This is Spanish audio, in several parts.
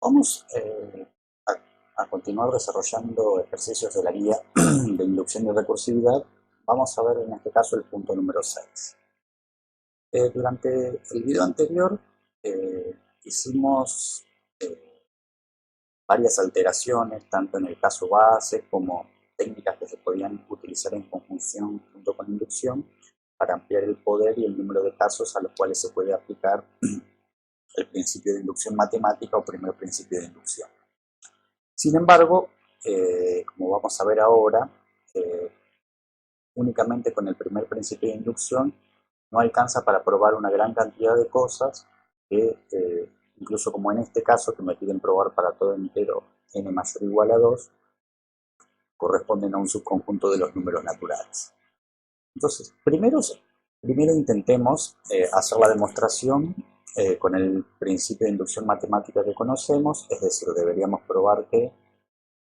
Vamos a continuar desarrollando ejercicios de la guía de inducción y recursividad. Vamos a ver en este caso el punto número 6. Durante el video anterior hicimos varias alteraciones, tanto en el caso base como técnicas que se podían utilizar en conjunción junto con inducción para ampliar el poder y el número de casos a los cuales se puede aplicar el principio de inducción matemática o primer principio de inducción. Sin embargo, como vamos a ver ahora, únicamente con el primer principio de inducción no alcanza para probar una gran cantidad de cosas que, incluso como en este caso que me piden probar para todo entero n mayor o igual a 2, corresponden a un subconjunto de los números naturales. Entonces, primero intentemos hacer la demostración con el principio de inducción matemática que conocemos, es decir, deberíamos probar que,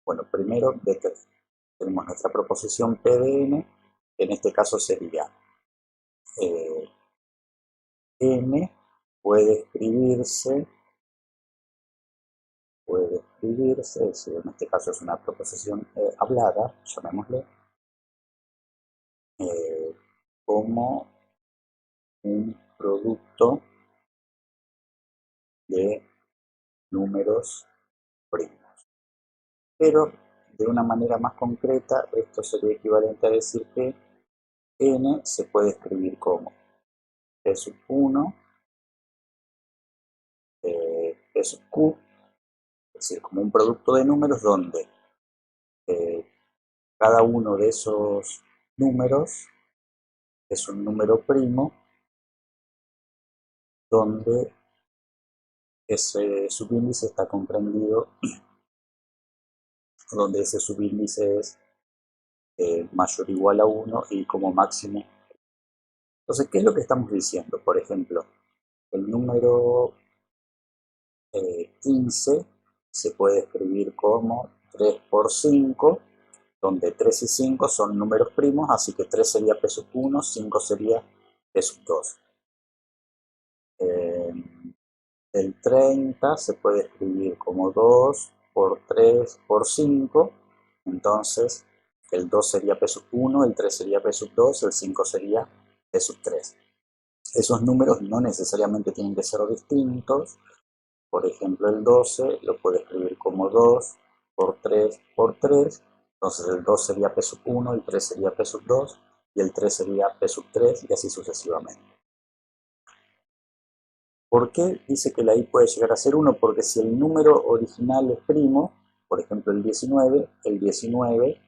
bueno, primero tenemos nuestra proposición P de n, que en este caso sería n puede escribirse, es decir, en este caso es una proposición hablada, llamémosle, como un producto de números primos. Pero de una manera más concreta, esto sería equivalente a decir que n se puede escribir como p sub 1, p sub q, es decir, como un producto de números donde cada uno de esos números es un número primo donde ese subíndice está comprendido, donde ese subíndice es mayor o igual a 1 y como máximo. Entonces, ¿qué es lo que estamos diciendo? Por ejemplo, el número 15 se puede escribir como 3 por 5, donde 3 y 5 son números primos, así que 3 sería p sub 1, 5 sería p sub 2. El 30 se puede escribir como 2 por 3 por 5, entonces el 2 sería p sub 1, el 3 sería p sub 2, el 5 sería p sub 3. Esos números no necesariamente tienen que ser distintos. Por ejemplo, el 12 lo puedo escribir como 2 por 3 por 3, entonces el 2 sería p sub 1, el 3 sería p sub 2 y el 3 sería p sub 3 y así sucesivamente. ¿Por qué dice que la i puede llegar a ser 1? Porque si el número original es primo, por ejemplo el 19, como el 19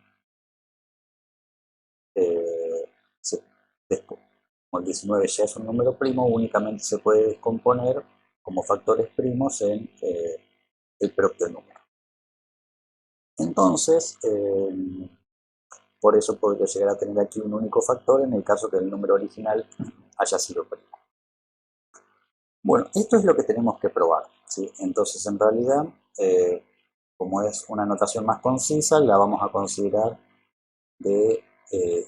ya es un número primo, únicamente se puede descomponer como factores primos en el propio número. Entonces, por eso podría llegar a tener aquí un único factor en el caso que el número original haya sido primo. Bueno, esto es lo que tenemos que probar, ¿sí? Entonces, en realidad, como es una notación más concisa, la vamos a considerar de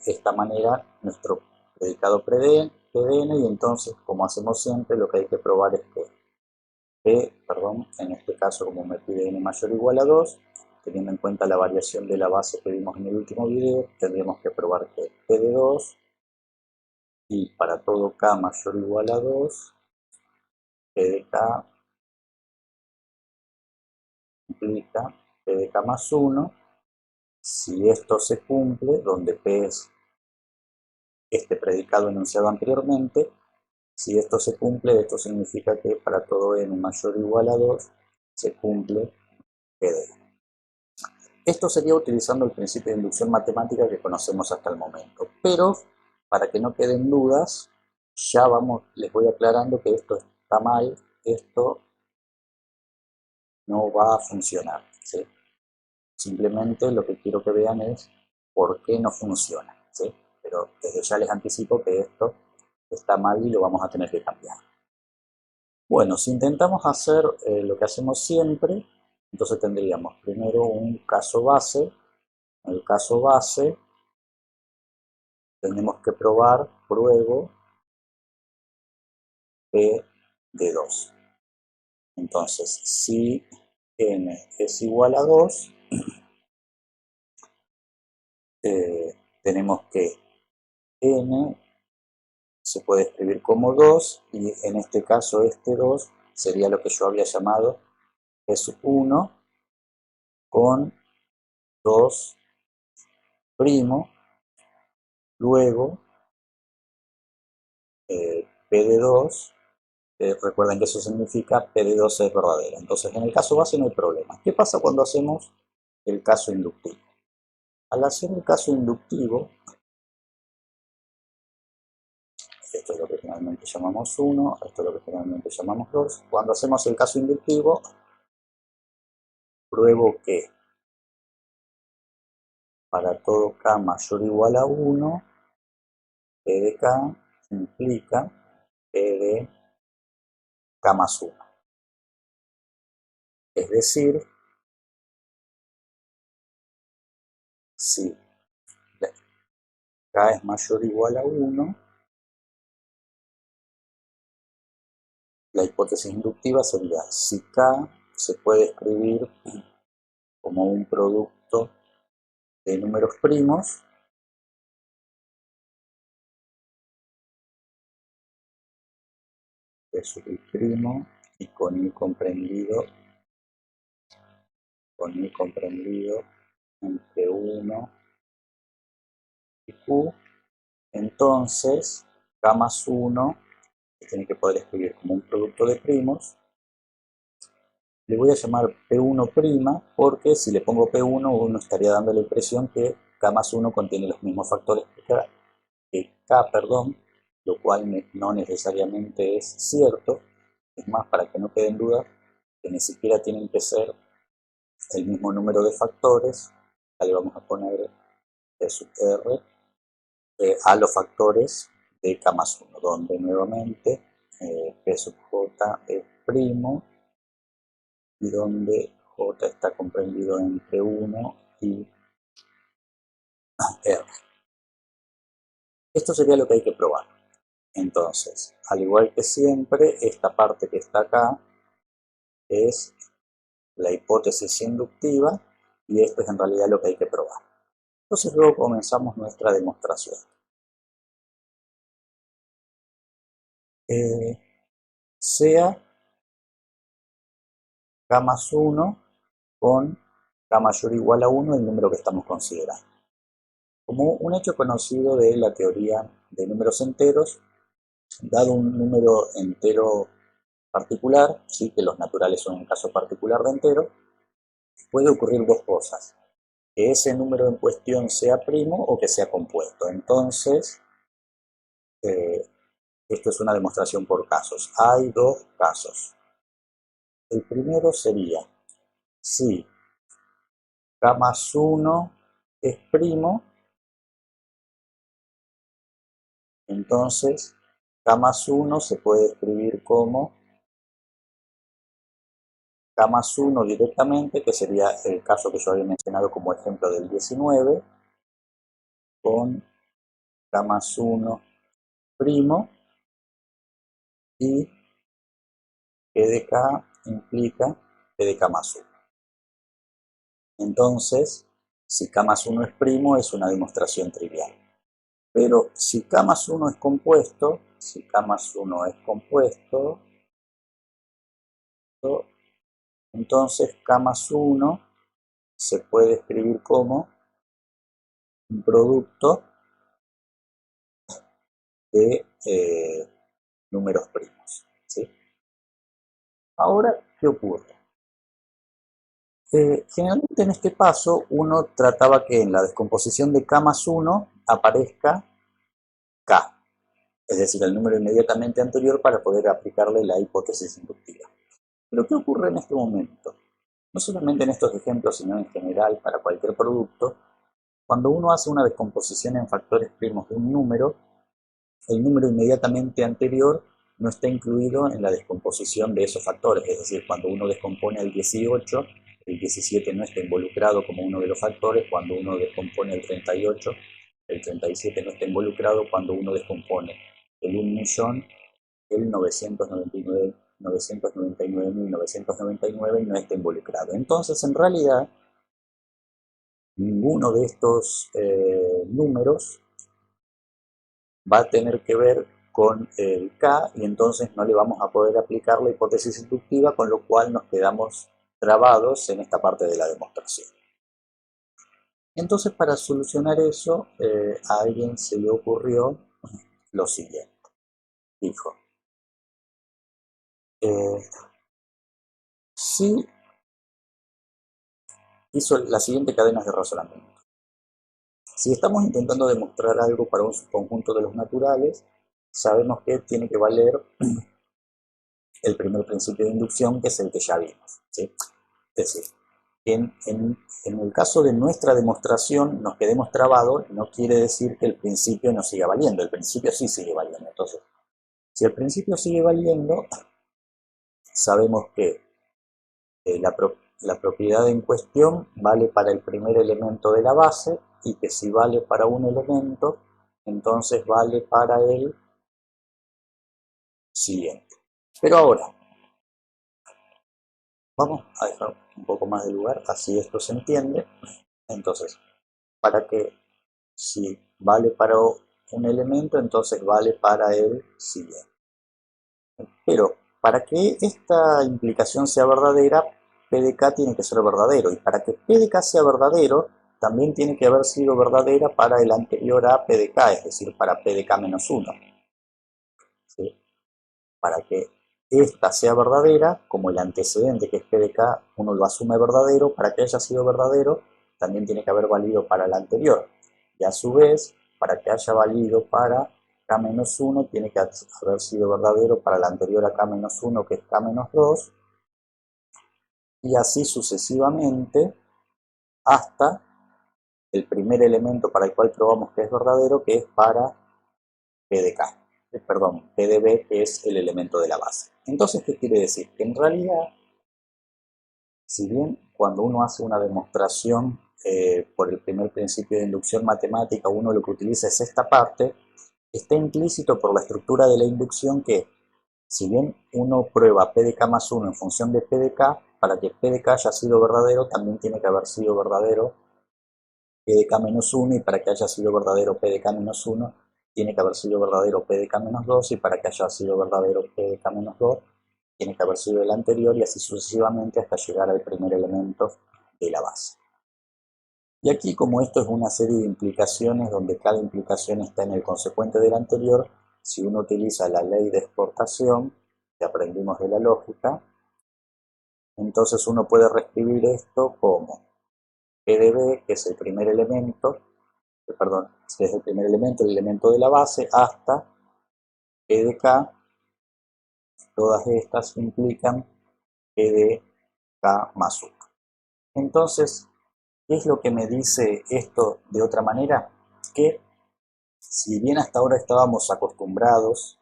esta manera nuestro predicado PDN, y entonces, como hacemos siempre, lo que hay que probar es que en este caso, como me pide n mayor o igual a 2, teniendo en cuenta la variación de la base que vimos en el último video, tendríamos que probar que p de 2 y para todo k mayor o igual a 2, p de k implica p de k más 1. Si esto se cumple, donde p es este predicado enunciado anteriormente, si esto se cumple, esto significa que para todo n mayor o igual a 2 se cumple p de n. Esto sería utilizando el principio de inducción matemática que conocemos hasta el momento, pero para que no queden dudas, ya les voy aclarando que esto está mal, esto no va a funcionar, ¿sí? Simplemente lo que quiero que vean es por qué no funciona, ¿sí? Pero desde ya les anticipo que esto está mal y lo vamos a tener que cambiar. Bueno, si intentamos hacer lo que hacemos siempre, entonces tendríamos primero un caso base. En el caso base tenemos que pruebo p de 2. Entonces, si n es igual a 2, tenemos que n se puede escribir como 2 y en este caso este 2 sería lo que yo había llamado S1 con 2 primo, luego P de 2, recuerden que eso significa P de 2 es verdadera. Entonces en el caso base no hay problema. ¿Qué pasa cuando hacemos el caso inductivo? Al hacer el caso inductivo, esto es lo que generalmente llamamos 1, esto es lo que generalmente llamamos 2. Cuando hacemos el caso inductivo, pruebo que para todo k mayor o igual a 1, P de k implica P de k más 1. Es decir, si k es mayor o igual a 1, la hipótesis inductiva sería si k se puede escribir como un producto de números primos, P sub i primo y con i comprendido entre 1 y q, entonces k más 1 se tiene que poder escribir como un producto de primos. Le voy a llamar P1' porque si le pongo P1 uno estaría dando la impresión que k más 1 contiene los mismos factores que k, lo cual no necesariamente es cierto. Es más, para que no queden dudas, que ni siquiera tienen que ser el mismo número de factores. Ahí vamos a poner P sub R a los factores de k más 1, donde nuevamente P sub J es primo y donde J está comprendido entre 1 y R. Esto sería lo que hay que probar. Entonces, al igual que siempre, esta parte que está acá es la hipótesis inductiva y esto es en realidad lo que hay que probar. Entonces luego comenzamos nuestra demostración. Sea k más 1 con k mayor o igual a 1 el número que estamos considerando. Como un hecho conocido de la teoría de números enteros, dado un número entero particular, ¿sí? Que los naturales son un caso particular de entero, puede ocurrir dos cosas: que ese número en cuestión sea primo o que sea compuesto. Entonces, esto es una demostración por casos. Hay dos casos. El primero sería si k más 1 es primo, entonces k más 1 se puede escribir como k más 1 directamente, que sería el caso que yo había mencionado como ejemplo del 19, con k más 1 primo y P de k implica P de k más 1. Entonces, si k más 1 es primo, es una demostración trivial. Pero si k más 1 es compuesto, entonces k más 1 se puede escribir como un producto de números primos, ¿sí? Ahora, ¿qué ocurre? Generalmente en este paso uno trataba que en la descomposición de k más 1 aparezca k, es decir, el número inmediatamente anterior para poder aplicarle la hipótesis inductiva. Pero ¿qué ocurre en este momento? No solamente en estos ejemplos, sino en general para cualquier producto, cuando uno hace una descomposición en factores primos de un número, el número inmediatamente anterior no está incluido en la descomposición de esos factores, es decir, cuando uno descompone el 18, el 17 no está involucrado como uno de los factores, cuando uno descompone el 38, el 37 no está involucrado, cuando uno descompone el 1.000.000, el 999.999 y no está involucrado. Entonces, en realidad, ninguno de estos números va a tener que ver con el K y entonces no le vamos a poder aplicar la hipótesis inductiva, con lo cual nos quedamos trabados en esta parte de la demostración. Entonces, para solucionar eso, a alguien se le ocurrió lo siguiente. Dijo, si hizo la siguiente cadena de razonamiento. Si estamos intentando demostrar algo para un subconjunto de los naturales, sabemos que tiene que valer el primer principio de inducción, que es el que ya vimos, ¿sí? Es decir, en el caso de nuestra demostración nos quedemos trabados, no quiere decir que el principio no siga valiendo. El principio sí sigue valiendo. Entonces, si el principio sigue valiendo, sabemos que la propiedad en cuestión vale para el primer elemento de la base y que si vale para un elemento, entonces vale para el siguiente. Pero ahora, vamos a dejar un poco más de lugar, así esto se entiende. Entonces, para que si vale para un elemento, entonces vale para el siguiente. Pero para que esta implicación sea verdadera, P de K tiene que ser verdadero. Y para que P de K sea verdadero, también tiene que haber sido verdadera para el anterior a P de K, es decir, para P de K menos 1. ¿Sí? Para que esta sea verdadera, como el antecedente que es P de K, uno lo asume verdadero, para que haya sido verdadero, también tiene que haber valido para el anterior. Y a su vez, para que haya valido para K-1, tiene que haber sido verdadero para el anterior a K-1, que es K-2, y así sucesivamente hasta el primer elemento para el cual probamos que es verdadero, que es para P de K. Perdón, P de B, que es el elemento de la base. Entonces, ¿qué quiere decir? Que en realidad, si bien cuando uno hace una demostración por el primer principio de inducción matemática, uno lo que utiliza es esta parte, está implícito por la estructura de la inducción que, si bien uno prueba P de K más 1 en función de P de K, para que P de K haya sido verdadero, también tiene que haber sido verdadero P de K menos 1, y para que haya sido verdadero P de K menos 1, tiene que haber sido verdadero P de K menos 2, y para que haya sido verdadero P de K menos 2, tiene que haber sido el anterior, y así sucesivamente hasta llegar al primer elemento de la base. Y aquí, como esto es una serie de implicaciones donde cada implicación está en el consecuente del anterior, si uno utiliza la ley de exportación que aprendimos de la lógica, entonces uno puede reescribir esto como P de B, que es el primer elemento, perdón, que es el elemento de la base, hasta P de K, todas estas implican P de K más 1. Entonces, ¿qué es lo que me dice esto de otra manera? Que si bien hasta ahora estábamos acostumbrados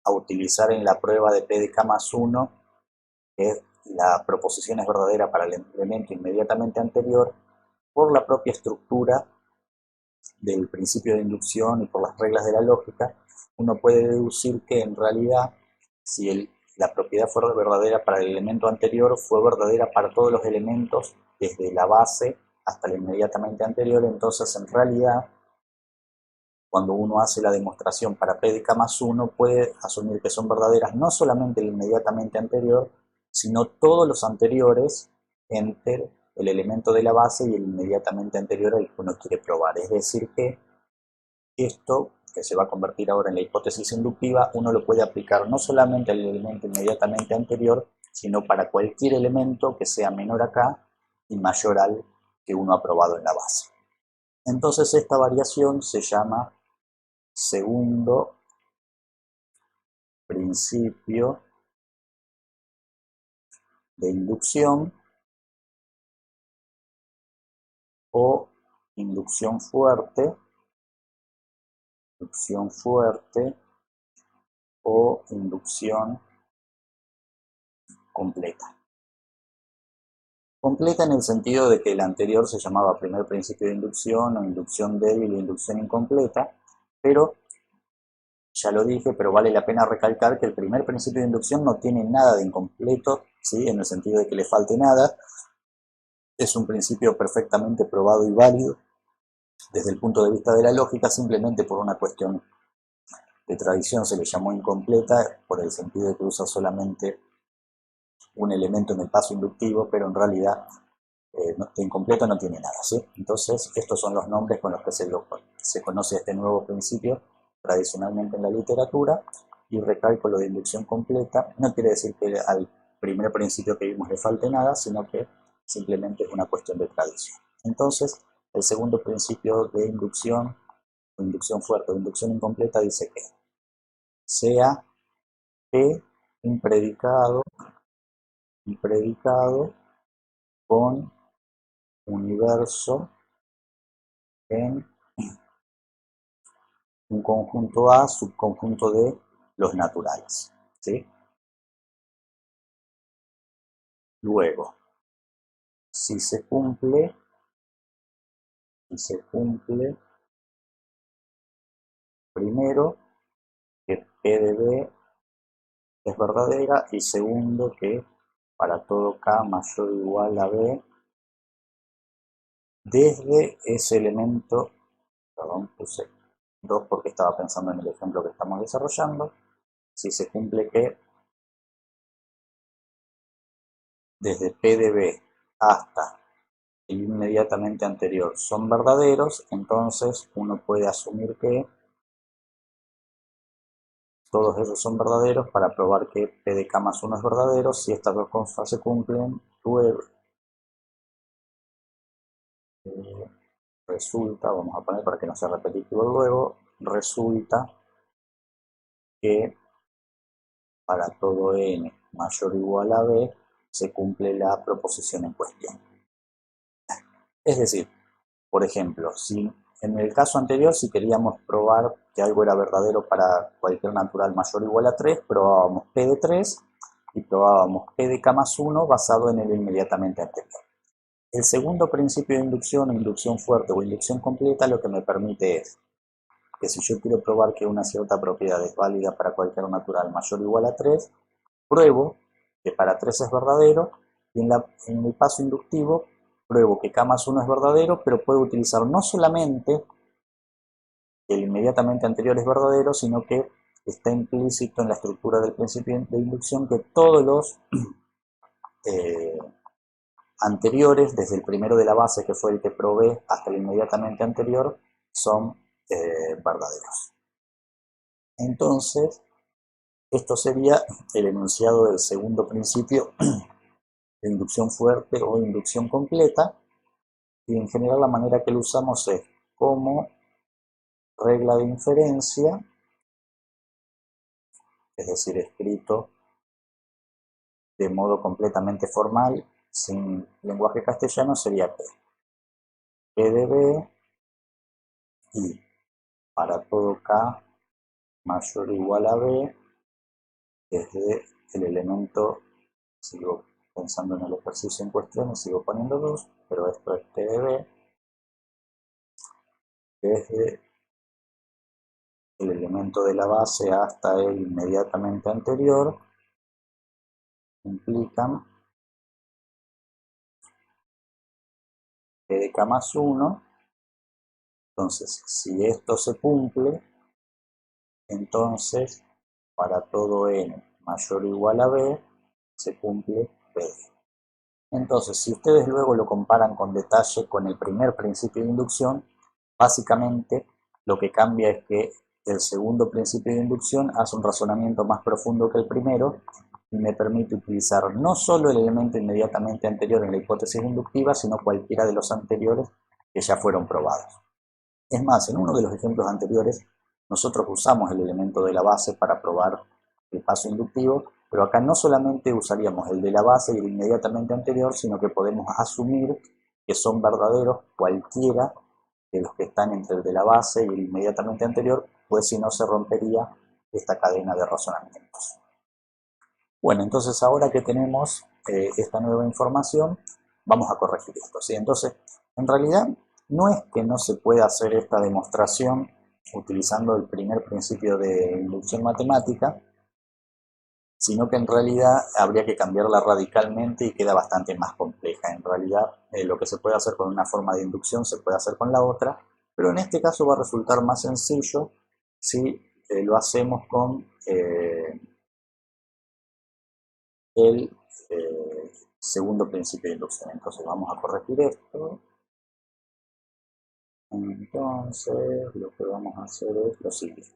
a utilizar en la prueba de P de K más 1, que la proposición es verdadera para el elemento inmediatamente anterior, por la propia estructura del principio de inducción y por las reglas de la lógica, uno puede deducir que en realidad, si la propiedad fuera verdadera para el elemento anterior, fue verdadera para todos los elementos desde la base hasta el inmediatamente anterior. Entonces, en realidad, cuando uno hace la demostración para P de K más 1, puede asumir que son verdaderas no solamente el inmediatamente anterior, sino todos los anteriores entre el elemento de la base y el inmediatamente anterior al que uno quiere probar. Es decir que esto, que se va a convertir ahora en la hipótesis inductiva, uno lo puede aplicar no solamente al elemento inmediatamente anterior, sino para cualquier elemento que sea menor a K y mayor al que uno ha probado en la base. Entonces esta variación se llama segundo principio de inducción o inducción fuerte o inducción completa. Completa en el sentido de que el anterior se llamaba primer principio de inducción o inducción débil o inducción incompleta, pero Ya lo dije, pero vale la pena recalcar que el primer principio de inducción no tiene nada de incompleto, ¿sí? En el sentido de que le falte nada. Es un principio perfectamente probado y válido desde el punto de vista de la lógica, simplemente por una cuestión de tradición se le llamó incompleta, por el sentido de que usa solamente un elemento en el paso inductivo, pero en realidad de incompleto no tiene nada, ¿sí? Entonces, estos son los nombres con los que se conoce este nuevo principio tradicionalmente en la literatura, y recalco lo de inducción completa. No quiere decir que al primer principio que vimos le falte nada, sino que simplemente es una cuestión de tradición. Entonces, el segundo principio de inducción, o inducción fuerte o inducción incompleta, dice que sea P un predicado con universo en un conjunto A, subconjunto de los naturales, ¿sí? Luego, si se cumple primero que P de B es verdadera, y segundo que para todo K mayor o igual a B, desde ese elemento, perdón, puse 2 porque estaba pensando en el ejemplo que estamos desarrollando, si se cumple que desde P de B hasta el inmediatamente anterior son verdaderos, entonces uno puede asumir que todos esos son verdaderos para probar que P de K más 1 es verdadero. Si estas dos cosas se cumplen, luego resulta, vamos a poner para que no sea repetitivo luego, resulta que para todo n mayor o igual a b se cumple la proposición en cuestión. Es decir, por ejemplo, si en el caso anterior, si queríamos probar que algo era verdadero para cualquier natural mayor o igual a 3, probábamos P de 3 y probábamos P de K más 1 basado en el inmediatamente anterior. El segundo principio de inducción, o inducción fuerte o inducción completa, lo que me permite es que si yo quiero probar que una cierta propiedad es válida para cualquier natural mayor o igual a 3, pruebo que para 3 es verdadero, y en el paso inductivo pruebo que K más 1 es verdadero, pero puedo utilizar no solamente que el inmediatamente anterior es verdadero, sino que está implícito en la estructura del principio de inducción que todos los anteriores, desde el primero de la base, que fue el que probé, hasta el inmediatamente anterior, son verdaderos. Entonces, esto sería el enunciado del segundo principio de inducción fuerte o inducción completa, y en general la manera que lo usamos es como regla de inferencia, es decir, escrito de modo completamente formal, sin lenguaje castellano, sería P. P de B y para todo K mayor o igual a B, desde el elemento, sigo pensando en el ejercicio en cuestión y sigo poniendo 2, pero esto es P de B, desde el elemento de la base hasta el inmediatamente anterior, implican P de K más 1. Entonces, si esto se cumple, entonces para todo n mayor o igual a b se cumple P. Entonces, si ustedes luego lo comparan con detalle con el primer principio de inducción, básicamente lo que cambia es que el segundo principio de inducción hace un razonamiento más profundo que el primero y me permite utilizar no solo el elemento inmediatamente anterior en la hipótesis inductiva, sino cualquiera de los anteriores que ya fueron probados. Es más, en uno de los ejemplos anteriores, nosotros usamos el elemento de la base para probar el paso inductivo, pero acá no solamente usaríamos el de la base y el inmediatamente anterior, sino que podemos asumir que son verdaderos cualquiera de los que están entre el de la base y el inmediatamente anterior, pues si no se rompería esta cadena de razonamientos. Bueno, entonces ahora que tenemos esta nueva información, vamos a corregir esto, ¿sí? Entonces, en realidad, no es que no se pueda hacer esta demostración utilizando el primer principio de inducción matemática, sino que en realidad habría que cambiarla radicalmente y queda bastante más compleja. En realidad, lo que se puede hacer con una forma de inducción se puede hacer con la otra, pero en este caso va a resultar más sencillo si lo hacemos con el segundo principio de inducción. Entonces vamos a corregir esto. Entonces lo que vamos a hacer es lo siguiente.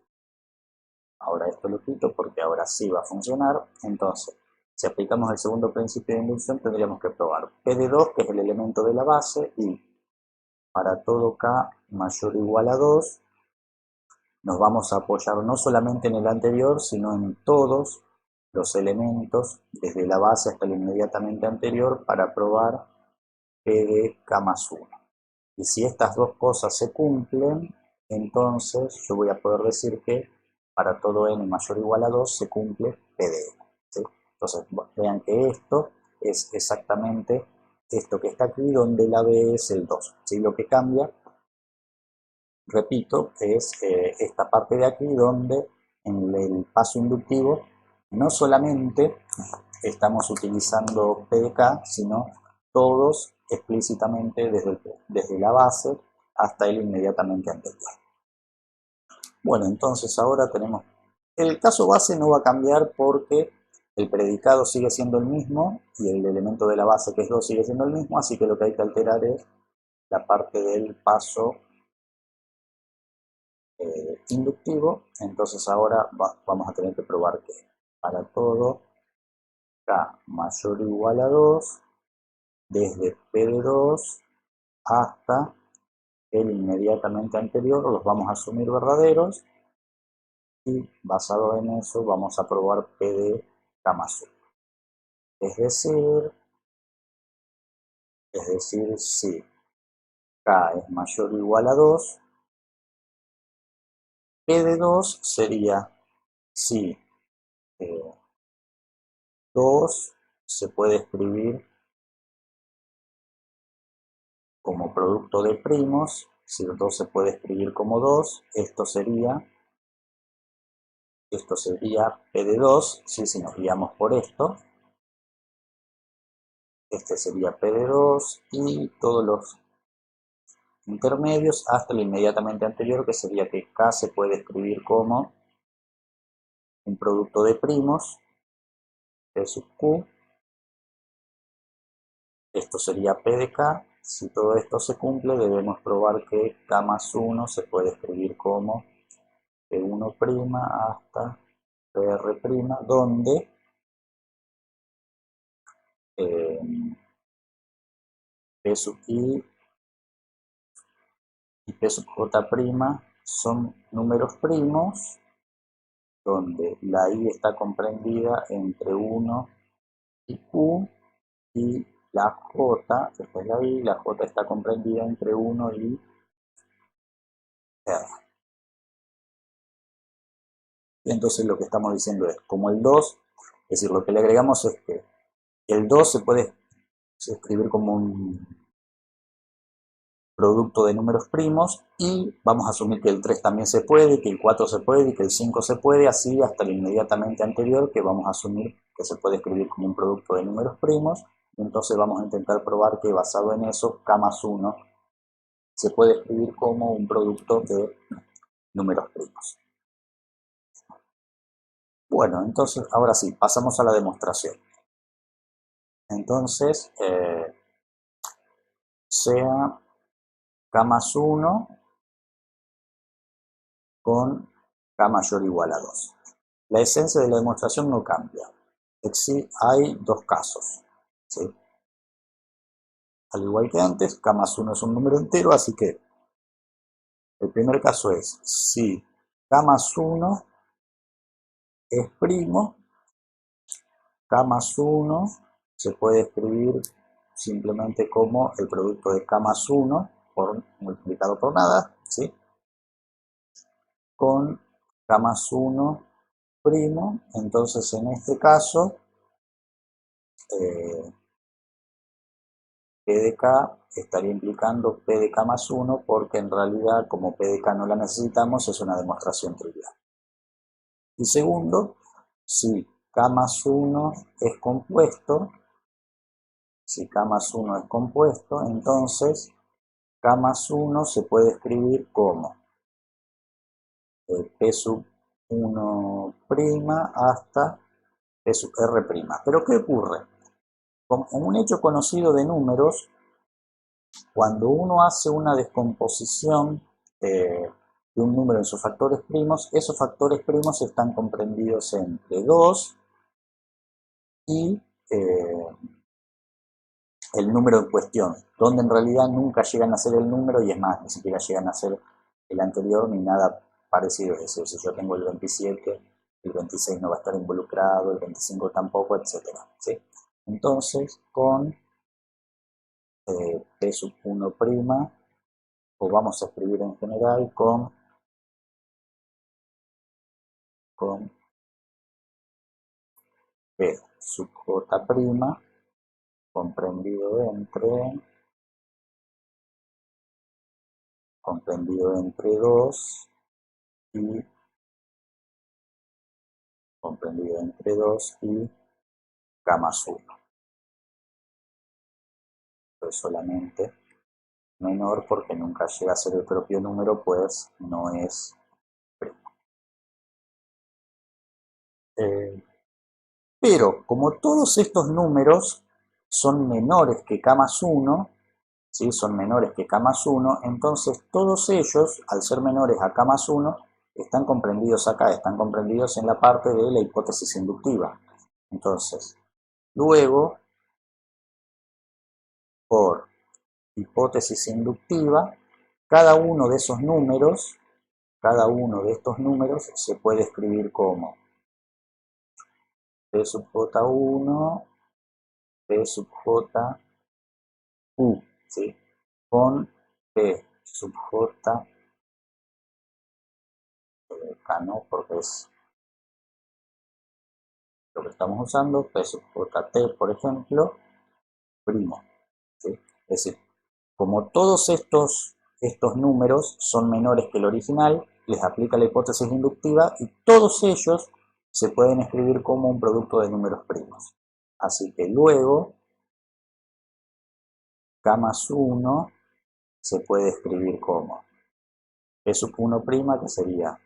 Ahora esto lo quito porque ahora sí va a funcionar. Entonces, si aplicamos el segundo principio de inducción, tendríamos que probar P de 2, que es el elemento de la base, y para todo K mayor o igual a 2, nos vamos a apoyar no solamente en el anterior, sino en todos los elementos, desde la base hasta el inmediatamente anterior, para probar P de K más 1. Y si estas dos cosas se cumplen, entonces yo voy a poder decir que para todo n mayor o igual a 2 se cumple P de n. ¿Sí? Entonces vean que esto es exactamente esto que está aquí, donde la B es el 2. ¿Sí? Lo que cambia, repito, es esta parte de aquí, donde en el paso inductivo no solamente estamos utilizando P de K, sino todos explícitamente desde la base hasta el inmediatamente anterior. Bueno, entonces ahora tenemos, el caso base no va a cambiar porque el predicado sigue siendo el mismo y el elemento de la base, que es 2, sigue siendo el mismo, así que lo que hay que alterar es la parte del paso inductivo. Entonces ahora vamos a tener que probar que para todo K mayor o igual a 2, desde P de 2 hasta el inmediatamente anterior, los vamos a asumir verdaderos y basado en eso vamos a probar P de K más 1. Es decir, si K es mayor o igual a 2, P de 2 sería si 2 se puede escribir como producto de primos, si 2 se puede escribir como 2, esto sería P de 2, ¿sí? Si nos guiamos por esto. Este sería P de 2 y todos los intermedios hasta el inmediatamente anterior, que sería que K se puede escribir como un producto de primos, P sub Q. Esto sería P de K. Si todo esto se cumple, debemos probar que K más 1 se puede escribir como P1' hasta PR', donde P sub I y P sub J' son números primos, donde la I está comprendida entre 1 y Q, y la J, esta es la I, la J está comprendida entre 1 y R. Y entonces lo que estamos diciendo es, como el 2, es decir, lo que le agregamos es que el 2 se puede escribir como un producto de números primos, y vamos a asumir que el 3 también se puede, que el 4 se puede y que el 5 se puede, así hasta el inmediatamente anterior, que vamos a asumir que se puede escribir como un producto de números primos. Y entonces vamos a intentar probar que basado en eso, K más 1 se puede escribir como un producto de números primos. Bueno, entonces ahora sí, pasamos a la demostración. Entonces, sea K más 1 con K mayor o igual a 2. La esencia de la demostración no cambia. Hay dos casos, ¿sí? Al igual que antes, K más 1 es un número entero, así que el primer caso es si K más 1 es primo, K más 1 se puede escribir simplemente como el producto de K más 1 multiplicado por nada, ¿sí? Con K más 1 primo. Entonces en este caso P de K estaría implicando P de K más 1 porque en realidad como P de K no la necesitamos es una demostración trivial. Y segundo, si K más 1 es compuesto, entonces K más 1 se puede escribir como P sub 1' hasta P sub R'. Pero ¿qué ocurre? Con un hecho conocido de números, cuando uno hace una descomposición de un número en sus factores primos, esos factores primos están comprendidos entre 2 y el número en cuestión, donde en realidad nunca llegan a ser el número y es más, ni siquiera llegan a ser el anterior ni nada parecido. Es decir, si yo tengo el 27, el 26 no va a estar involucrado, el 25 tampoco, etc. ¿Sí? Entonces, con P sub 1', o vamos a escribir en general con P sub J' comprendido entre 2 y K más 1. Pues solamente menor porque nunca llega a ser el propio número, pues no es primo. Pero como todos estos números son menores que K más 1, ¿sí? Son menores que K más 1, entonces todos ellos, al ser menores a K más 1, están comprendidos acá, están comprendidos en la parte de la hipótesis inductiva. Entonces, luego, por hipótesis inductiva, cada uno de estos números se puede escribir como P sub J1, P sub J, U, ¿sí? Con P sub J, acá no, porque es lo que estamos usando, P sub JT, por ejemplo, primo, ¿sí? Es decir, como todos estos números son menores que el original, les aplica la hipótesis inductiva y todos ellos se pueden escribir como un producto de números primos. Así que luego, K más 1 se puede escribir como P sub 1', que sería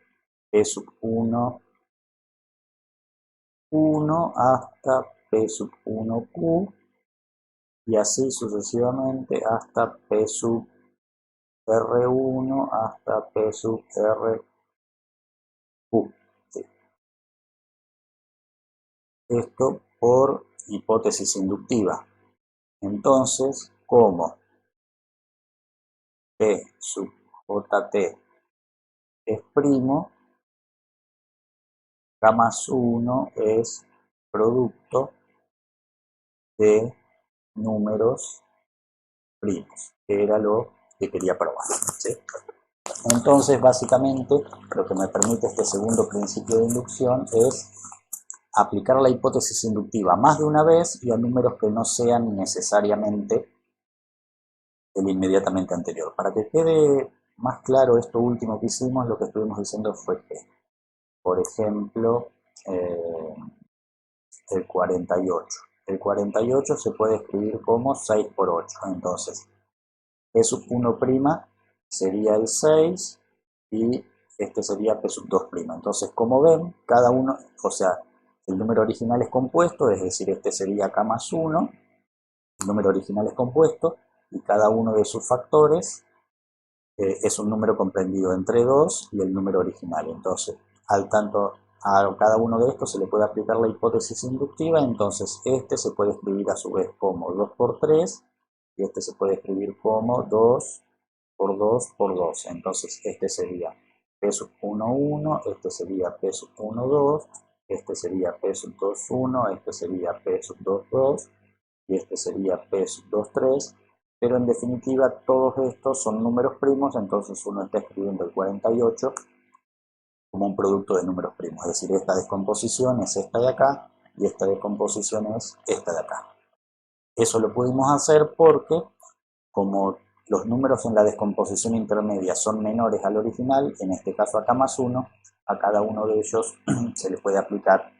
P sub 1, 1 hasta P sub 1Q, y así sucesivamente hasta P sub R1 hasta P sub RQ. ¿Sí? Esto por hipótesis inductiva. Entonces, como P sub JT es primo, K más 1 es producto de números primos, que era lo que quería probar. ¿Sí? Entonces, básicamente, lo que me permite este segundo principio de inducción es aplicar la hipótesis inductiva más de una vez y a números que no sean necesariamente el inmediatamente anterior. Para que quede más claro esto último que hicimos, lo que estuvimos diciendo fue que, por ejemplo, el 48. El 48 se puede escribir como 6 por 8. Entonces, P sub 1' sería el 6 y este sería P sub 2'. Entonces, como ven, cada uno, o sea, el número original es compuesto, es decir, este sería K más 1, el número original es compuesto, y cada uno de sus factores es un número comprendido entre 2 y el número original. Entonces, a cada uno de estos se le puede aplicar la hipótesis inductiva, entonces este se puede escribir a su vez como 2 por 3, y este se puede escribir como 2 por 2 por 2. Entonces, este sería P sub 1, 1, este sería P sub 1, 2, este sería P sub 2, 1, este sería P sub 2, 2, y este sería P sub 2, 3, pero en definitiva todos estos son números primos, entonces uno está escribiendo el 48 como un producto de números primos, es decir, esta descomposición es esta de acá y esta descomposición es esta de acá. Eso lo pudimos hacer porque como los números en la descomposición intermedia son menores al original, en este caso acá más 1, a cada uno de ellos se le puede aplicar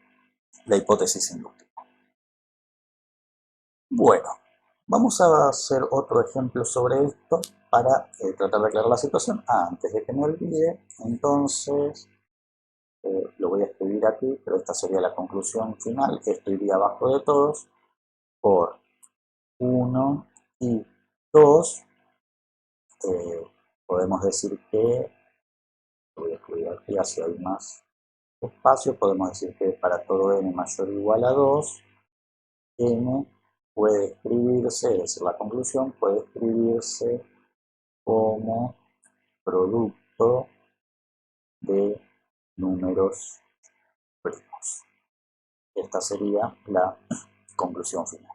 la hipótesis inductiva. Bueno, vamos a hacer otro ejemplo sobre esto para tratar de aclarar la situación. Antes de que me olvide, entonces, lo voy a escribir aquí, pero esta sería la conclusión final. Esto iría abajo de todos por 1 y 2. Podemos decir que, lo voy a escribir aquí, así hay más espacio, podemos decir que para todo n mayor o igual a 2, n puede escribirse, es decir, la conclusión puede escribirse como producto de números primos. Esta sería la conclusión final.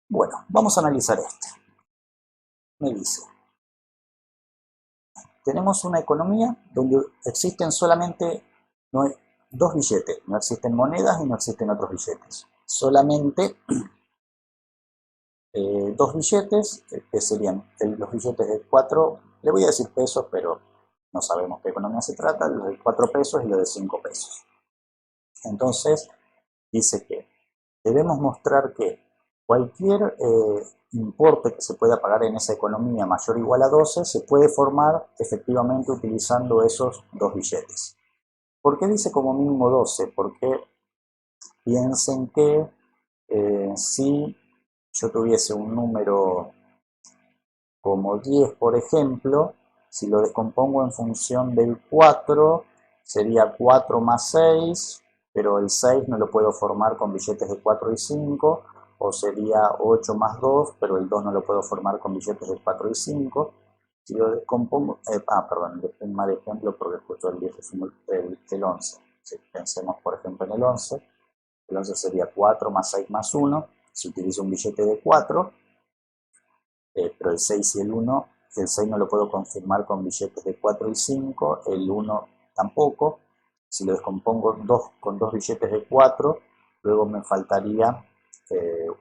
Bueno, vamos a analizar este. Me dice, tenemos una economía donde existen solamente dos billetes, no existen monedas y no existen otros billetes. Solamente dos billetes, que serían los billetes de 4, le voy a decir pesos, pero no sabemos qué economía se trata, los de 4 pesos y los de 5 pesos. Entonces, dice que debemos mostrar que cualquier importe que se pueda pagar en esa economía mayor o igual a 12 se puede formar efectivamente utilizando esos dos billetes. ¿Por qué dice como mínimo 12? Porque piensen que si yo tuviese un número como 10, por ejemplo, si lo descompongo en función del 4, sería 4 más 6, pero el 6 no lo puedo formar con billetes de 4 y 5, o sería 8 más 2, pero el 2 no lo puedo formar con billetes de 4 y 5. Si lo descompongo, perdón, un mal ejemplo porque justo el 10 es el 11. Si pensemos, por ejemplo, en el 11 sería 4 más 6 más 1, si utilizo un billete de 4, pero el 6 y el 1, el 6 no lo puedo confirmar con billetes de 4 y 5, el 1 tampoco. Si lo descompongo con dos billetes de 4, luego me faltaría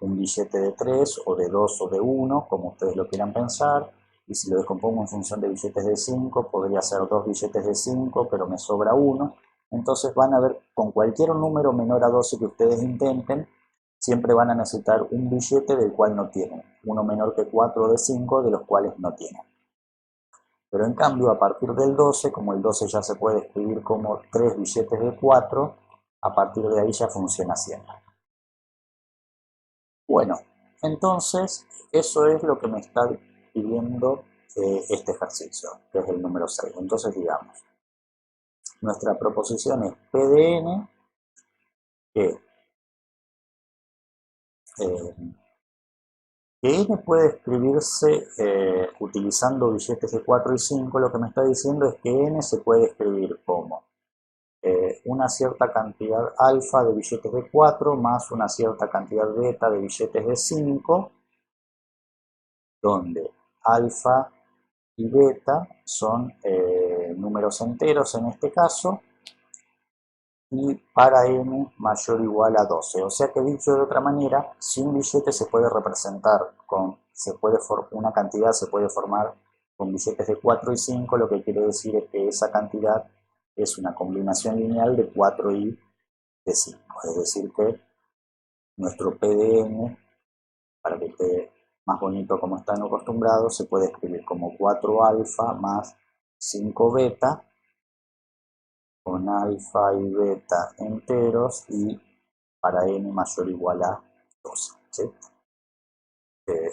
un billete de 3 o de 2 o de 1, como ustedes lo quieran pensar. Y si lo descompongo en función de billetes de 5, podría ser dos billetes de 5, pero me sobra 1. Entonces van a ver, con cualquier número menor a 12 que ustedes intenten, siempre van a necesitar un billete del cual no tienen, uno menor que 4 de 5 de los cuales no tienen. Pero en cambio, a partir del 12, como el 12 ya se puede escribir como 3 billetes de 4, a partir de ahí ya funciona siempre. Bueno, entonces eso es lo que me está pidiendo este ejercicio, que es el número 6. Entonces digamos, nuestra proposición es P de n, que n puede escribirse utilizando billetes de 4 y 5, lo que me está diciendo es que n se puede escribir como una cierta cantidad alfa de billetes de 4 más una cierta cantidad beta de billetes de 5, donde alfa y beta son números enteros en este caso, y para n mayor o igual a 12. O sea que, dicho de otra manera, si un billete se puede representar con, una cantidad se puede formar con billetes de 4 y 5, lo que quiere decir es que esa cantidad es una combinación lineal de 4 y de 5. Es decir que nuestro P de n, para que quede más bonito como están acostumbrados, se puede escribir como 4 alfa más 5 beta, con alfa y beta enteros, y para n mayor o igual a 12. ¿Sí?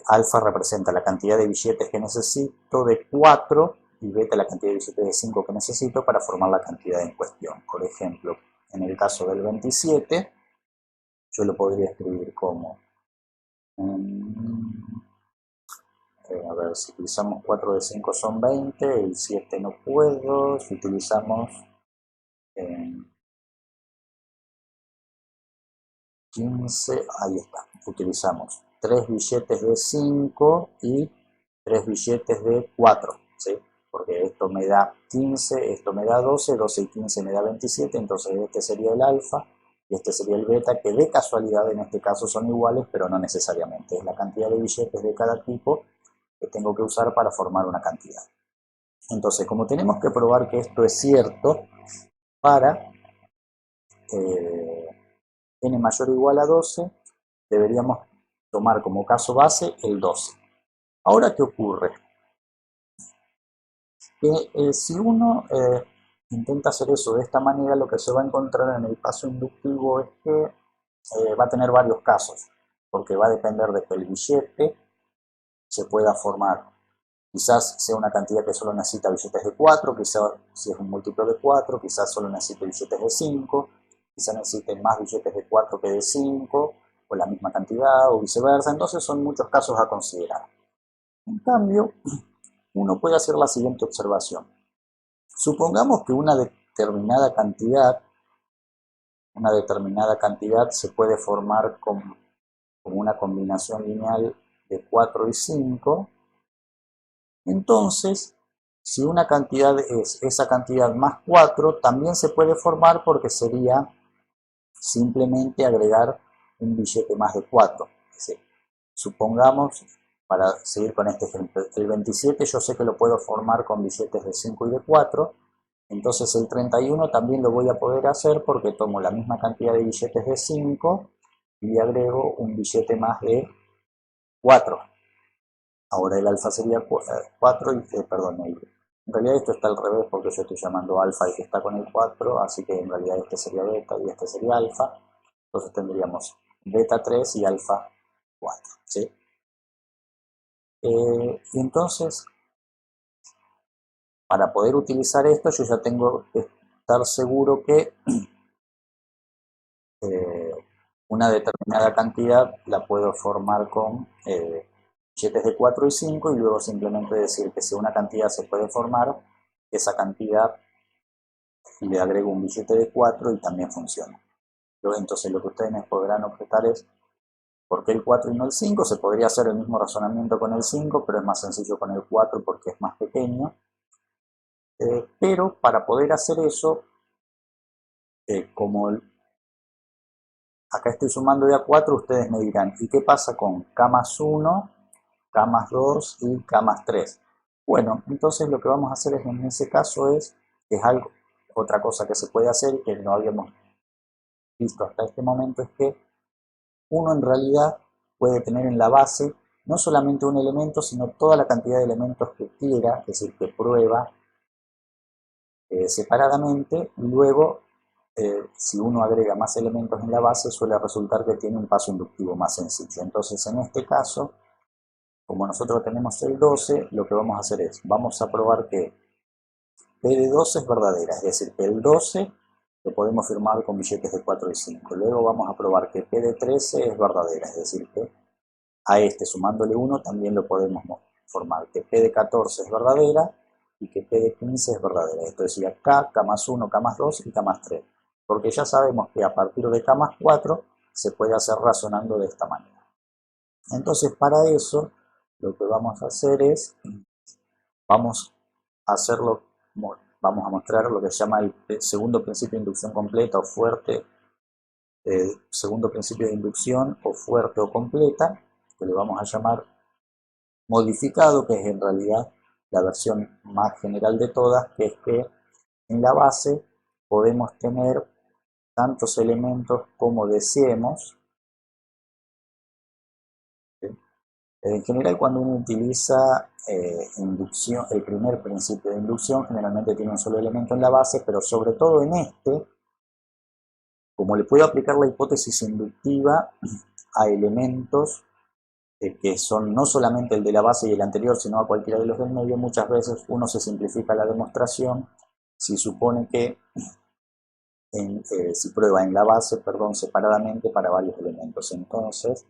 Alfa representa la cantidad de billetes que necesito de 4 y beta la cantidad de billetes de 5 que necesito para formar la cantidad en cuestión. Por ejemplo, en el caso del 27, yo lo podría escribir como, a ver, si utilizamos 4 de 5 son 20, el 7 no puedo, si utilizamos 15, ahí está, utilizamos 3 billetes de 5 y 3 billetes de 4, ¿sí? Porque esto me da 15, esto me da 12, 12 y 15 me da 27, entonces este sería el alfa y este sería el beta, que de casualidad en este caso son iguales, pero no necesariamente. Es la cantidad de billetes de cada tipo que tengo que usar para formar una cantidad. Entonces, como tenemos que probar que esto es cierto, para n mayor o igual a 12, deberíamos tomar como caso base el 12. Ahora, ¿qué ocurre? Que si uno intenta hacer eso de esta manera, lo que se va a encontrar en el paso inductivo es que va a tener varios casos, porque va a depender de que el billete se pueda formar. Quizás sea una cantidad que solo necesita billetes de 4, quizás si es un múltiplo de 4, quizás solo necesite billetes de 5, quizás necesite más billetes de 4 que de 5, o la misma cantidad, o viceversa. Entonces son muchos casos a considerar. En cambio, uno puede hacer la siguiente observación. Supongamos que una determinada cantidad se puede formar con una combinación lineal de 4 y 5. Entonces, si una cantidad es esa cantidad más 4, también se puede formar porque sería simplemente agregar un billete más de 4. Es decir, supongamos, para seguir con este ejemplo, el 27 yo sé que lo puedo formar con billetes de 5 y de 4, entonces el 31 también lo voy a poder hacer porque tomo la misma cantidad de billetes de 5 y le agrego un billete más de 4. Ahora el alfa sería 4 y, en realidad esto está al revés porque yo estoy llamando alfa y que está con el 4, así que en realidad este sería beta y este sería alfa. Entonces tendríamos beta 3 y alfa 4, ¿sí? Y entonces, para poder utilizar esto, yo ya tengo que estar seguro que una determinada cantidad la puedo formar con billetes de 4 y 5 y luego simplemente decir que si una cantidad se puede formar, esa cantidad le agrego un billete de 4 y también funciona. Entonces lo que ustedes me podrán objetar es ¿por qué el 4 y no el 5? Se podría hacer el mismo razonamiento con el 5, pero es más sencillo con el 4 porque es más pequeño. Pero para poder hacer eso, como acá estoy sumando ya 4, ustedes me dirán, ¿y qué pasa con K más 1, K más 2 y K más 3? Bueno, entonces lo que vamos a hacer en ese caso es otra cosa que se puede hacer que no habíamos visto hasta este momento, es que uno en realidad puede tener en la base no solamente un elemento, sino toda la cantidad de elementos que quiera, es decir, que prueba separadamente, y luego si uno agrega más elementos en la base suele resultar que tiene un paso inductivo más sencillo. Entonces en este caso, como nosotros tenemos el 12, lo que vamos a hacer es, vamos a probar que P de 12 es verdadera, es decir, que el 12 lo podemos firmar con billetes de 4 y 5. Luego vamos a probar que P de 13 es verdadera, es decir, que a este sumándole 1 también lo podemos formar, que P de 14 es verdadera y que P de 15 es verdadera. Esto decía K, K más 1, K más 2 y K más 3. Porque ya sabemos que a partir de K más 4 se puede hacer razonando de esta manera. Entonces para eso lo que vamos a hacer es, vamos a mostrar lo que se llama el segundo principio de inducción completa o fuerte, segundo principio de inducción o fuerte o completa, que le vamos a llamar modificado, que es en realidad la versión más general de todas, que es que en la base podemos tener tantos elementos como deseemos. ¿Sí? En general, cuando uno utiliza inducción, el primer principio de inducción generalmente tiene un solo elemento en la base, pero sobre todo en este, como le puedo aplicar la hipótesis inductiva a elementos que son no solamente el de la base y el anterior, sino a cualquiera de los del medio, muchas veces uno se simplifica la demostración si supone que si prueba en la base, separadamente para varios elementos. Entonces,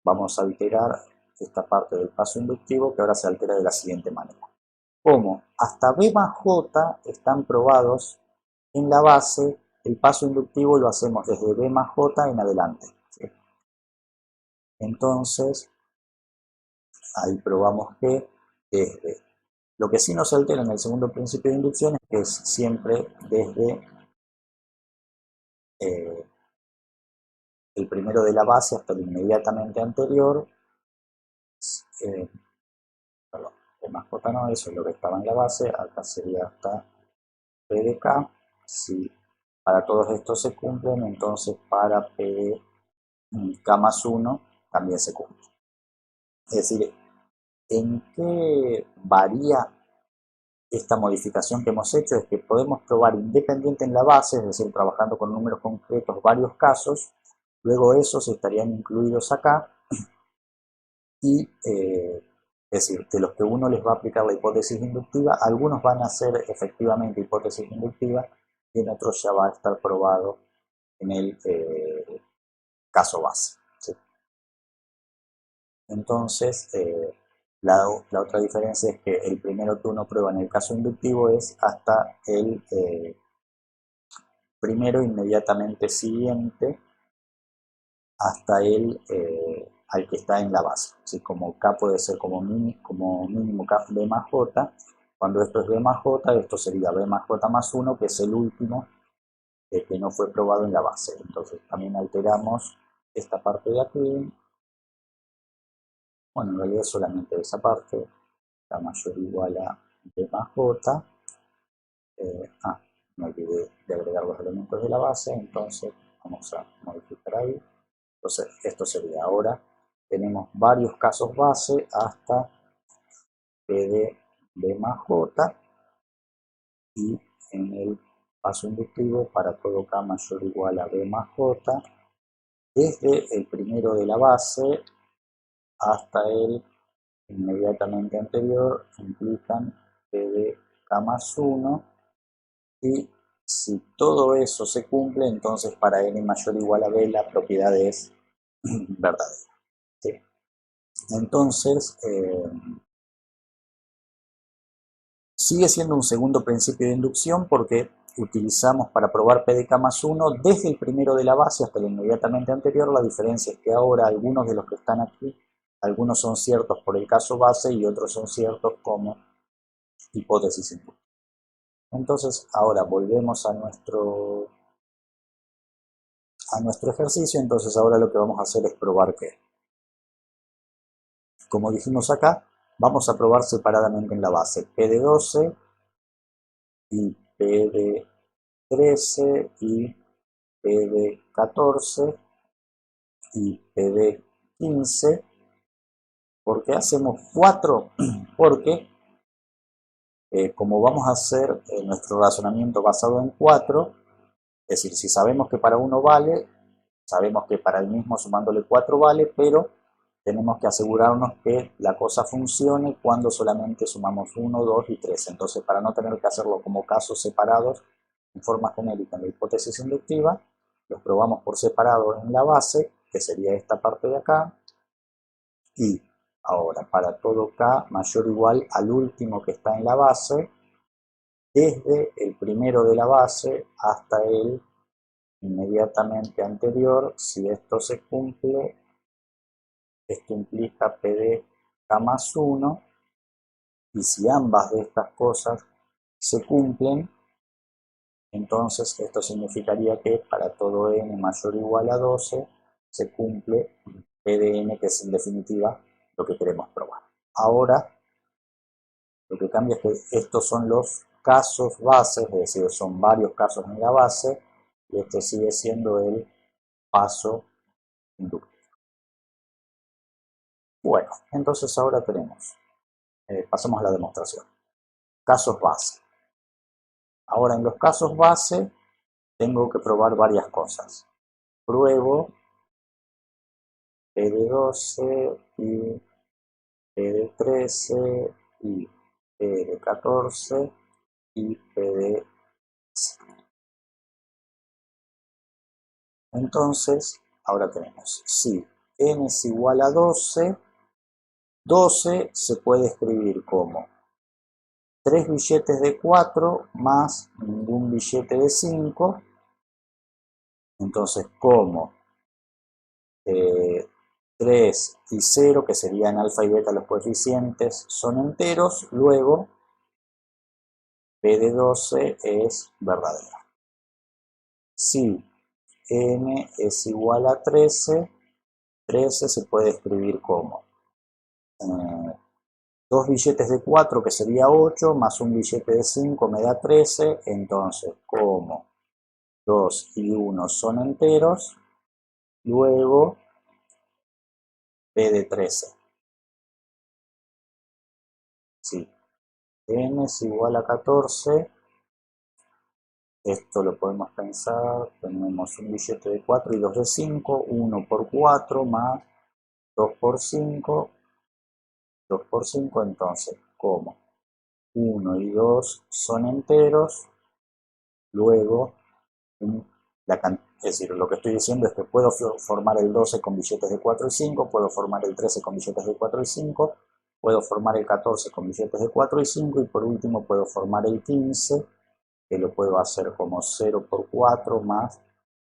vamos a alterar esta parte del paso inductivo que ahora se altera de la siguiente manera. Como hasta B más J están probados en la base, el paso inductivo lo hacemos desde B más J en adelante. ¿Sí? Entonces, ahí probamos que desde... Lo que sí nos altera en el segundo principio de inducción es que es siempre desde el primero de la base hasta el inmediatamente anterior, perdón, P más J no, eso es lo que estaba en la base, acá sería hasta P de K. Si para todos estos se cumplen, entonces para P de K más 1 también se cumple. Es decir, ¿en qué varía esta modificación que hemos hecho? Es que podemos probar independiente en la base, es decir, trabajando con números concretos varios casos, luego esos estarían incluidos acá y es decir, de los que uno les va a aplicar la hipótesis inductiva, algunos van a ser efectivamente hipótesis inductiva y en otros ya va a estar probado en el caso base, ¿sí? Entonces, la otra diferencia es que el primero que uno prueba en el caso inductivo es hasta el primero inmediatamente siguiente hasta el al que está en la base, ¿sí? Como K puede ser como mínimo K B más J. Cuando esto es B más J, esto sería B más J más 1, que es el último que no fue probado en la base. Entonces también alteramos esta parte de aquí. Bueno, en realidad solamente esa parte, la mayor o igual a B más J. Me olvidé de agregar los elementos de la base, entonces vamos a modificar ahí. Entonces esto sería ahora, tenemos varios casos base hasta P de B más J y en el paso inductivo para todo K mayor o igual a B más J, desde el primero de la base hasta el inmediatamente anterior implican P de K más 1 y si todo eso se cumple, entonces para n mayor o igual a b la propiedad es verdadera, ¿sí? Entonces, sigue siendo un segundo principio de inducción porque utilizamos para probar P de K más 1 desde el primero de la base hasta el inmediatamente anterior. La diferencia es que ahora algunos de los que están aquí, algunos son ciertos por el caso base y otros son ciertos como hipótesis inductiva. Entonces, ahora volvemos a nuestro ejercicio. Entonces ahora lo que vamos a hacer es probar que, como dijimos acá, vamos a probar separadamente en la base P de 12 y P de 13 y P de 14 y P de 15. ¿Por qué hacemos 4? Porque como vamos a hacer nuestro razonamiento basado en 4, es decir, si sabemos que para uno vale, sabemos que para el mismo sumándole 4 vale, pero tenemos que asegurarnos que la cosa funcione cuando solamente sumamos 1, 2 y 3. Entonces, para no tener que hacerlo como casos separados en forma genérica en la hipótesis inductiva, los probamos por separado en la base, que sería esta parte de acá, y ahora para todo K mayor o igual al último que está en la base, desde el primero de la base hasta el inmediatamente anterior, si esto se cumple, esto implica P de K más 1, y si ambas de estas cosas se cumplen, entonces esto significaría que para todo n mayor o igual a 12 se cumple P de n, que es en definitiva lo que queremos probar. Ahora, lo que cambia es que estos son los casos bases, es decir, son varios casos en la base, y este sigue siendo el paso inductivo. Bueno, entonces ahora tenemos, pasamos a la demostración. Casos base. Ahora en los casos base tengo que probar varias cosas. Pruebo P de 12 y P de 13 y P de 14 y P de 5. Entonces, ahora tenemos, si n es igual a 12, 12 se puede escribir como 3 billetes de 4 más ningún billete de 5. Entonces, como 3 y 0, que serían alfa y beta los coeficientes, son enteros, luego P de 12 es verdadera. Si n es igual a 13, 13 se puede escribir como 2 billetes de 4 que sería 8, más un billete de 5 me da 13, entonces como 2 y 1 son enteros, luego p de 13. Sí, n es igual a 14, esto lo podemos pensar, tenemos un billete de 4 y 2 de 5, 1 por 4 más 2 por 5, 2 por 5, entonces como 1 y 2 son enteros, luego es decir, lo que estoy diciendo es que puedo formar el 12 con billetes de 4 y 5, puedo formar el 13 con billetes de 4 y 5, puedo formar el 14 con billetes de 4 y 5 y por último puedo formar el 15, que lo puedo hacer como 0 por 4 más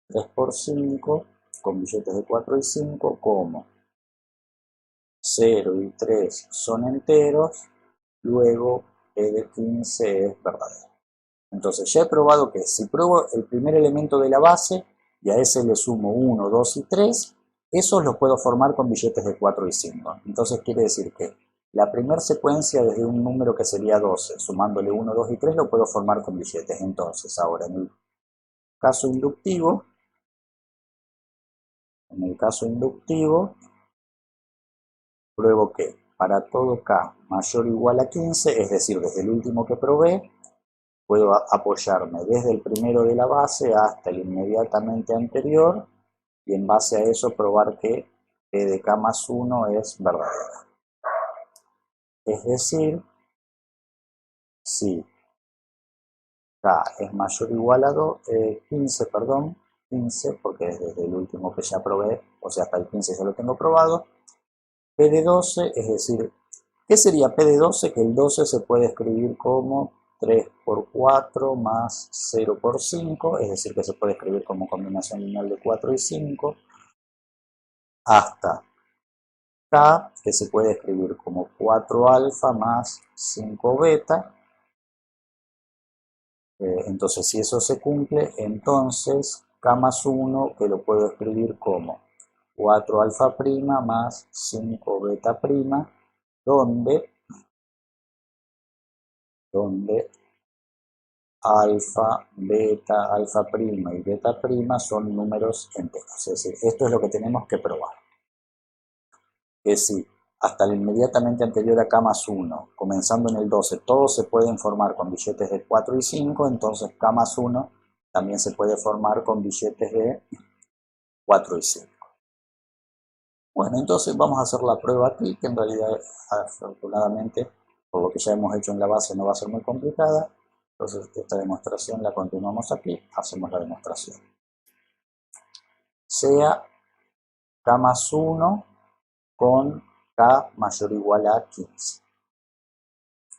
3 por 5 con billetes de 4 y 5, como 0 y 3 son enteros, luego p de 15 es verdadero. Entonces ya he probado que si pruebo el primer elemento de la base y a ese le sumo 1, 2 y 3, esos los puedo formar con billetes de 4 y 5. Entonces quiere decir que la primera secuencia desde un número que sería 12, sumándole 1, 2 y 3, lo puedo formar con billetes. Entonces ahora en el caso inductivo, pruebo que para todo k mayor o igual a 15, es decir, desde el último que probé, puedo apoyarme desde el primero de la base hasta el inmediatamente anterior y en base a eso probar que p de k más 1 es verdadera. Es decir, si k es mayor o igual a 15, porque es desde el último que ya probé, o sea, hasta el 15 ya lo tengo probado, p de 12, es decir, ¿qué sería p de 12? Que el 12 se puede escribir como 3 por 4 más 0 por 5, es decir, que se puede escribir como combinación lineal de 4 y 5, hasta k, que se puede escribir como 4 alfa más 5 beta. Entonces, si eso se cumple, entonces k más 1, que lo puedo escribir como 4 alfa prima más 5 beta prima, donde alfa, beta, alfa prima y beta prima son números enteros. Es decir, esto es lo que tenemos que probar. Que si hasta el inmediatamente anterior a k más 1, comenzando en el 12, todos se pueden formar con billetes de 4 y 5, entonces k más 1 también se puede formar con billetes de 4 y 5. Bueno, entonces vamos a hacer la prueba aquí, que en realidad, afortunadamente, por lo que ya hemos hecho en la base, no va a ser muy complicada. Entonces, esta demostración la continuamos aquí, hacemos la demostración. Sea k más 1 con k mayor o igual a 15.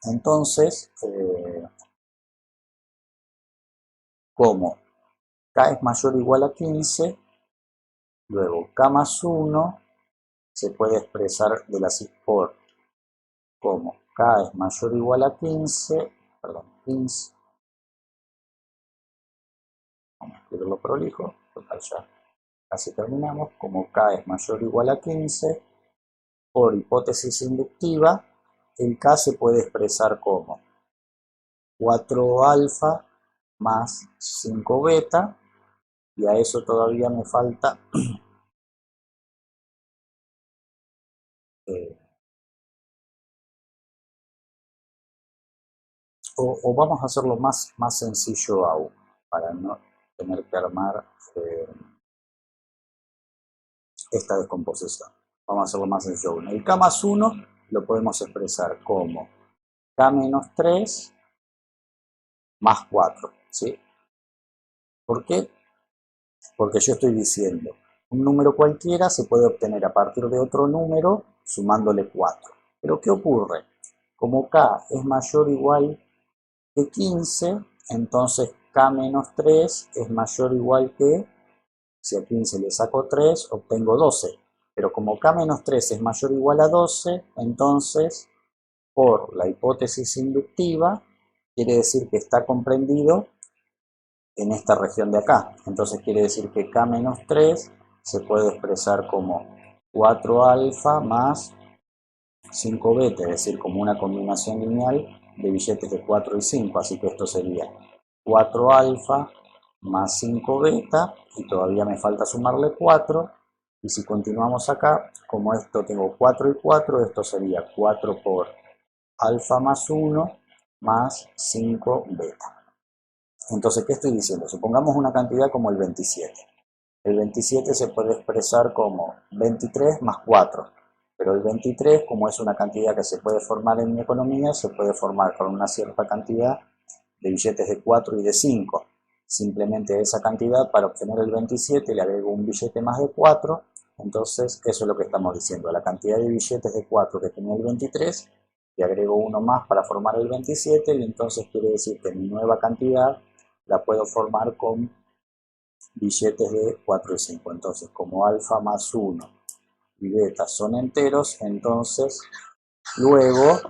Entonces, como k es mayor o igual a 15, luego k más 1 se puede expresar de la por como k es mayor o igual a 15, vamos a escribirlo prolijo, total ya casi terminamos, como k es mayor o igual a 15, por hipótesis inductiva, el k se puede expresar como 4 alfa más 5 beta, y a eso todavía me falta o vamos a hacerlo más sencillo aún, para no tener que armar esta descomposición. Vamos a hacerlo más sencillo aún. El k más 1 lo podemos expresar como k menos 3 más 4, ¿sí? ¿Por qué? Porque yo estoy diciendo, un número cualquiera se puede obtener a partir de otro número sumándole 4. Pero ¿qué ocurre? Como k es mayor o igual que 15, entonces k menos 3 es mayor o igual que, si a 15 le saco 3, obtengo 12. Pero como k menos 3 es mayor o igual a 12, entonces, por la hipótesis inductiva, quiere decir que está comprendido en esta región de acá. Entonces quiere decir que K menos 3 se puede expresar como 4 alfa más 5 beta, es decir, como una combinación lineal de billetes de 4 y 5. Así que esto sería 4 alfa más 5 beta, y todavía me falta sumarle 4. Y si continuamos acá, como esto tengo 4 y 4, esto sería 4 por alfa más 1 más 5 beta. Entonces, ¿qué estoy diciendo? Supongamos una cantidad como el 27. El 27 se puede expresar como 23 más 4. Pero el 23, como es una cantidad que se puede formar en mi economía, se puede formar con una cierta cantidad de billetes de 4 y de 5. Simplemente esa cantidad, para obtener el 27, le agrego un billete más de 4. Entonces, eso es lo que estamos diciendo. A la cantidad de billetes de 4 que tenía el 23, le agrego uno más para formar el 27, y entonces quiere decir que mi nueva cantidad la puedo formar con billetes de 4 y 5. Entonces, como alfa más 1 y beta son enteros, entonces luego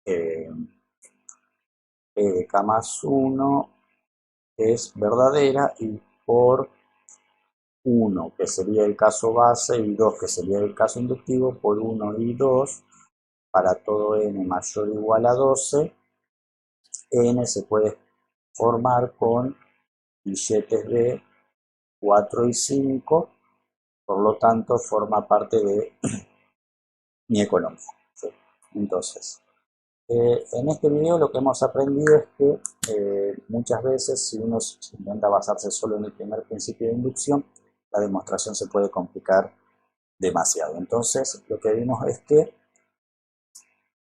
eh, P de K más 1 es verdadera, y por 1, que sería el caso base, y 2, que sería el caso inductivo, por 1 y 2, para todo n mayor o igual a 12, n se puede formar con billetes de 4 y 5, por lo tanto forma parte de mi economía. ¿Sí? Entonces, en este video lo que hemos aprendido es que muchas veces, si uno intenta basarse solo en el primer principio de inducción, la demostración se puede complicar demasiado. Entonces, lo que vimos es que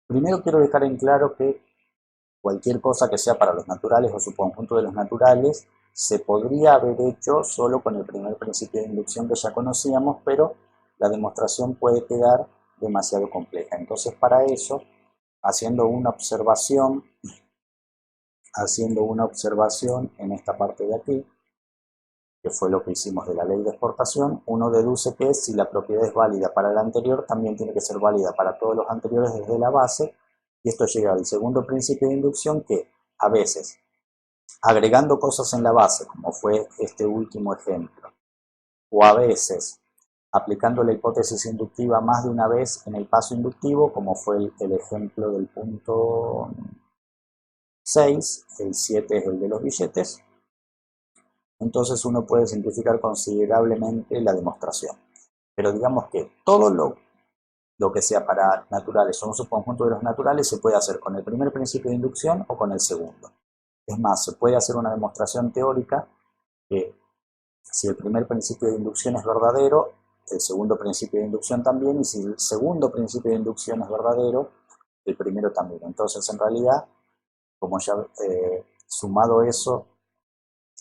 primero quiero dejar en claro que cualquier cosa que sea para los naturales o su conjunto de los naturales se podría haber hecho solo con el primer principio de inducción que ya conocíamos, pero la demostración puede quedar demasiado compleja. Entonces, para eso, haciendo una observación en esta parte de aquí, que fue lo que hicimos de la ley de exportación, uno deduce que si la propiedad es válida para el anterior, también tiene que ser válida para todos los anteriores desde la base, y esto llega al segundo principio de inducción, que a veces, agregando cosas en la base, como fue este último ejemplo, o a veces aplicando la hipótesis inductiva más de una vez en el paso inductivo, como fue el ejemplo del punto 6, el 7 es el de los billetes, entonces uno puede simplificar considerablemente la demostración. Pero digamos que todo lo que sea para naturales o un subconjunto de los naturales se puede hacer con el primer principio de inducción o con el segundo. Es más, se puede hacer una demostración teórica que si el primer principio de inducción es verdadero, el segundo principio de inducción también, y si el segundo principio de inducción es verdadero, el primero también. Entonces, en realidad, como ya sumado eso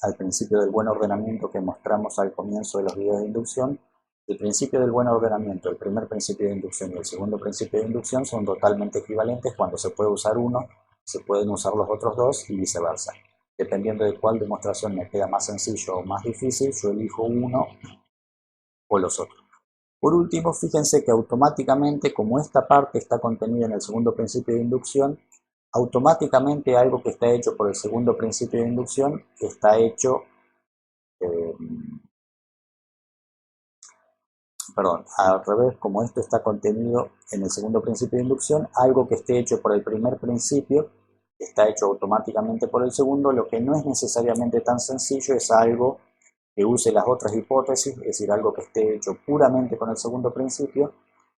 al principio del buen ordenamiento que mostramos al comienzo de los videos de inducción, el principio del buen ordenamiento, el primer principio de inducción y el segundo principio de inducción son totalmente equivalentes. Cuando se puede usar uno, se pueden usar los otros dos, y viceversa. Dependiendo de cuál demostración me queda más sencillo o más difícil, yo elijo uno o los otros. Por último, fíjense que automáticamente, como esta parte está contenida en el segundo principio de inducción, automáticamente algo que está hecho por el segundo principio de inducción está hecho, al revés, como esto está contenido en el segundo principio de inducción, algo que esté hecho por el primer principio está hecho automáticamente por el segundo. Lo que no es necesariamente tan sencillo es algo que use las otras hipótesis, es decir, algo que esté hecho puramente con el segundo principio.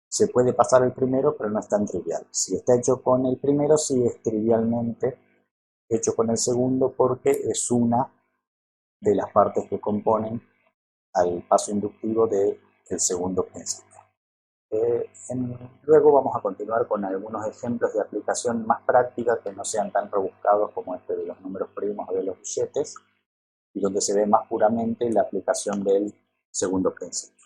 Se puede pasar el primero, pero no es tan trivial. Si está hecho con el primero, sí es trivialmente hecho con el segundo, porque es una de las partes que componen al paso inductivo del segundo principio. Luego vamos a continuar con algunos ejemplos de aplicación más práctica que no sean tan rebuscados como este de los números primos o de los billetes, y donde se ve más puramente la aplicación del segundo principio.